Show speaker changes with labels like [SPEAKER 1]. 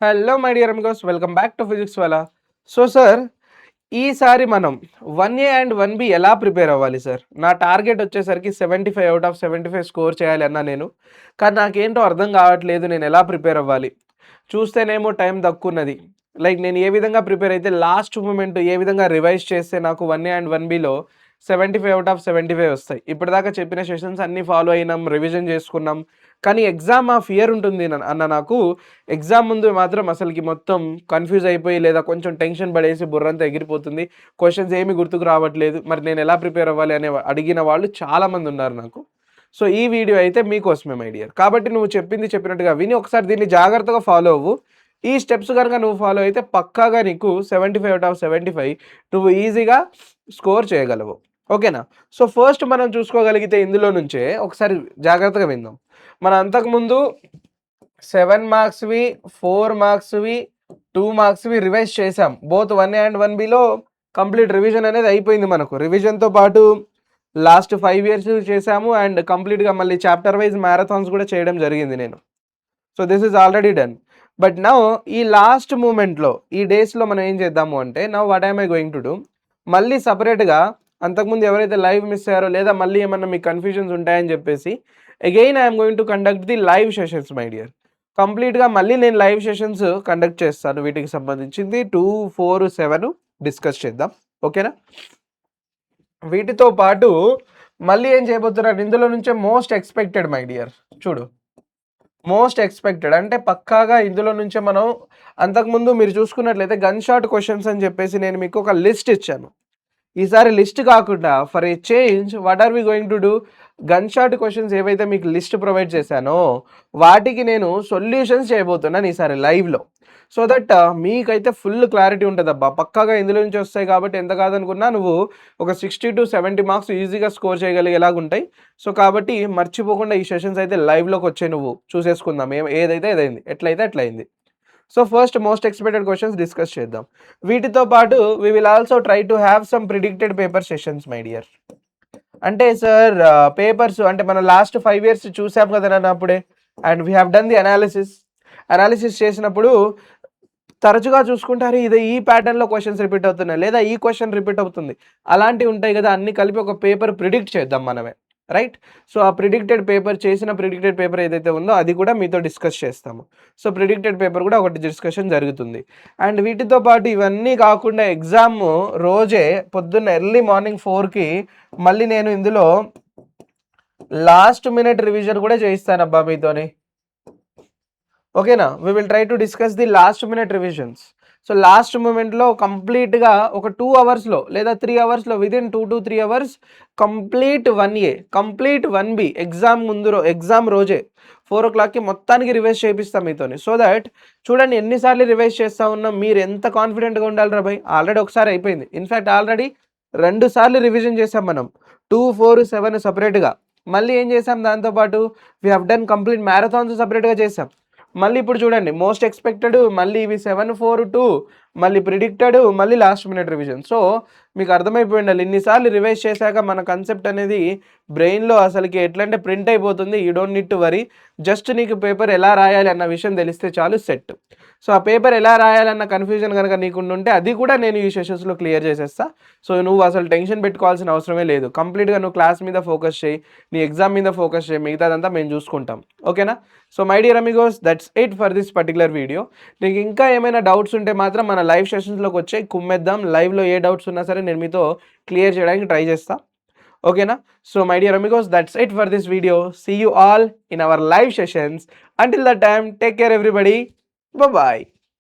[SPEAKER 1] Hello my dear amigos, welcome back to physics Wallah. So sir, ఈసారి మనం 1A and 1B ఎలా prepare అవ్వాలి sir? నా టార్గెట్ వచ్చేసరికి 75 అవుట్ ఆఫ్ 75 స్కోర్ చేయాలి అన్నా నేను. కానీ నాకేంటో అర్థం కావట్లేదు, నేను ఎలా ప్రిపేర్ అవ్వాలి? చూస్తేనేమో టైం తక్కువున్నది. లైక్ నేను ఏ విధంగా ప్రిపేర్ అయితే లాస్ట్ మూమెంట్ ఏ విధంగా రివైజ్ చేస్తే నాకు 1A అండ్ 1Bలో 75 అవుట్ ఆఫ్ 75 వస్తాయి. ఇప్పటిదాకా చెప్పిన సెషన్స్ అన్నీ ఫాలో అయినాం, రివిజన్ చేసుకున్నాం. కానీ ఎగ్జామ్ ఆ ఫియర్ ఉంటుంది అన్న నాకు. ఎగ్జామ్ ముందు మాత్రం అసలుకి మొత్తం కన్ఫ్యూజ్ అయిపోయి లేదా కొంచెం టెన్షన్ పడేసి బుర్రంతా ఎగిరిపోతుంది. క్వశ్చన్స్ ఏమి గుర్తుకు రావట్లేదు. మరి నేను ఎలా ప్రిపేర్ అవ్వాలి అనే అడిగిన వాళ్ళు చాలామంది ఉన్నారు నాకు. సో ఈ వీడియో అయితే మీకోసమే మై డియర్. కాబట్టి నువ్వు చెప్పినట్టుగా విని ఒకసారి దీన్ని జాగ్రత్తగా ఫాలో అవ్వు. ఈ స్టెప్స్ కనుక నువ్వు ఫాలో అయితే పక్కాగా నీకు 75 అవుట్ ఆఫ్ 75 నువ్వు ఈజీగా స్కోర్ చేయగలవు. ఓకేనా? సో ఫస్ట్ మనం చూసుకోగలిగితే ఇందులో నుంచే ఒకసారి జాగ్రత్తగా విందాం. మనం అంతకుముందు 7 మార్క్స్వి, 4 మార్క్స్వి, 2 మార్క్స్వి రివైజ్ చేసాం. బోత్ 1A అండ్ 1Bలో కంప్లీట్ రివిజన్ అనేది అయిపోయింది మనకు. రివిజన్తో పాటు లాస్ట్ 5 ఇయర్స్ చేసాము అండ్ కంప్లీట్గా మళ్ళీ చాప్టర్ వైజ్ మ్యారథాన్స్ కూడా చేయడం జరిగింది నేను. So this is already done. But now ఈ లాస్ట్ మూమెంట్లో ఈ డేస్లో మనం ఏం చేద్దాము అంటే, now what I'm I going to do, మళ్ళీ సపరేట్గా అంతకుముందు ఎవరైతే లైవ్ మిస్ అయ్యారో లేదా మళ్ళీ ఏమన్నా మీకు కన్ఫ్యూజన్స్ ఉంటాయని చెప్పేసి again I'm going to conduct the live sessions my dear. కంప్లీట్గా మళ్ళీ నేను లైవ్ సెషన్స్ కండక్ట్ చేస్తాను. వీటికి సంబంధించింది 2, 4, 7 డిస్కస్ చేద్దాం. ఓకేనా? వీటితో పాటు మళ్ళీ ఏం చేయబోతున్నారు, ఇందులో నుంచే మోస్ట్ ఎక్స్పెక్టెడ్ మై డియర్. చూడు, మోస్ట్ ఎక్స్పెక్టెడ్ అంటే పక్కాగా ఇందులో నుంచే మనం అంతకుముందు మీరు చూసుకున్నట్లయితే గన్ షాట్ క్వశ్చన్స్ అని చెప్పేసి నేను మీకు ఒక లిస్ట్ ఇచ్చాను. ఈసారి లిస్ట్ కాకుండా for a change what are we going to do, gun shot questions ఏవైతే మీకు లిస్ట్ ప్రొవైడ్ చేశానో వాటికి నేను సొల్యూషన్స్ చేయబోతున్నాను ఈసారి లైవ్లో. సో దట్ మీకైతే ఫుల్ క్లారిటీ ఉంటుంది. అబ్బా పక్కాగా ఇందులో నుంచి వస్తాయి కాబట్టి ఎంత కాదనుకున్నా నువ్వు ఒక 60 to 70 మార్క్స్ ఈజీగా స్కోర్ చేయగలిగేలాగా ఉంటాయి. సో కాబట్టి మర్చిపోకుండా ఈ సెషన్స్ అయితే లైవ్లోకి వచ్చాయి, నువ్వు చూసేసుకుందాం. ఏదైతే ఏదైంది, ఎట్లయితే ఎట్లయింది. So first most expected questions discuss చేద్దాం. వీటితో పాటు we will also try to have some predicted paper sessions my dear. అంటే సార్ పేపర్స్ అంటే మనం లాస్ట్ 5 ఇయర్స్ చూసాం కదా నన్ను అప్పుడే, and we have done the analysis చేసినప్పుడు తరచుగా చూసుకుంటారు ఇది ఈ ప్యాటర్న్లో క్వశ్చన్స్ రిపీట్ అవుతున్నాయి లేదా ఈ క్వశ్చన్ రిపీట్ అవుతుంది, అలాంటివి ఉంటాయి కదా. అన్ని కలిపి ఒక పేపర్ ప్రిడిక్ట్ చేద్దాం మనమే, రైట్? సో ఆ ప్రిడిక్టెడ్ పేపర్ ఏదైతే ఉందో అది కూడా మీతో డిస్కస్ చేస్తాము. సో ప్రిడిక్టెడ్ పేపర్ కూడా ఒకటి డిస్కషన్ జరుగుతుంది. అండ్ వీటితో పాటు ఇవన్నీ కాకుండా ఎగ్జామ్ రోజే పొద్దున్న ఎర్లీ మార్నింగ్ 4కి మళ్ళీ నేను ఇందులో లాస్ట్ మినిట్ రివిజన్ కూడా చేయిస్తానబ్బా మీతోని. ఓకేనా? We will try to discuss the last minute revisions. So last మూమెంట్లో కంప్లీట్గా ఒక 2 అవర్స్లో లేదా 3 అవర్స్లో within 2 to 3 hours complete 1A complete 1B exam రోజే 4 o'clockకి మొత్తానికి రివైజ్ చేపిస్తాం మీతోని. సో దట్ చూడండి ఎన్నిసార్లు రివైజ్ చేస్తూ ఉన్నాం, మీరు ఎంత కాన్ఫిడెంట్గా ఉండాలి రా భయ్. ఆల్రెడీ ఒకసారి అయిపోయింది, ఇన్ఫ్యాక్ట్ ఆల్రెడీ 2 సార్లు రివిజన్ చేసాం మనం, 2, 4, 7 సపరేట్గా. మళ్ళీ ఏం చేసాం దాంతోపాటు we have done complete marathons సపరేట్గా చేసాం. మళ్ళీ ఇప్పుడు చూడండి మోస్ట్ ఎక్స్పెక్టెడ్, మళ్ళీ ఇవి 7, 4, 2, మళ్ళీ ప్రిడిక్టెడ్, మళ్ళీ లాస్ట్ మినిట్ రివిజన్. సో మీకు అర్థమైపోయి ఉండాలి, ఇన్నిసార్లు రివైజ్ చేశాక మన కన్సెప్ట్ అనేది బ్రెయిన్లో అసలుకి ఎట్లా అంటే ప్రింట్ అయిపోతుంది. You don't need to worry, just నీకు పేపర్ ఎలా రాయాలి అన్న విషయం తెలిస్తే చాలు, సెట్. సో ఆ పేపర్ ఎలా రాయాలన్న కన్ఫ్యూజన్ కనుక నీకుంటుంటే అది కూడా నేను ఈ సెషన్స్లో క్లియర్ చేసేస్తా. సో నువ్వు అసలు టెన్షన్ పెట్టుకోవాల్సిన అవసరమే లేదు. కంప్లీట్గా నువ్వు క్లాస్ మీద ఫోకస్ చేయి, నీ ఎగ్జామ్ మీద ఫోకస్ చేయి, మిగతాదంతా మేము చూసుకుంటాం. ఓకేనా? So my dear amigos, that's it for this particular video. నీకు ఇంకా ఏమైనా డౌట్స్ ఉంటే మాత్రం మన లైవ్ సెషన్స్లోకి వచ్చి కుమ్మేద్దాం. లైవ్లో ఏ డౌట్స్ ఉన్నా సరే నేను మీతో క్లియర్ చేయడానికి ట్రై చేస్తా. ఓకేనా? So my dear amigos, that's it for this video. See you all in our live sessions. Until that time, take care everybody. Bye bye.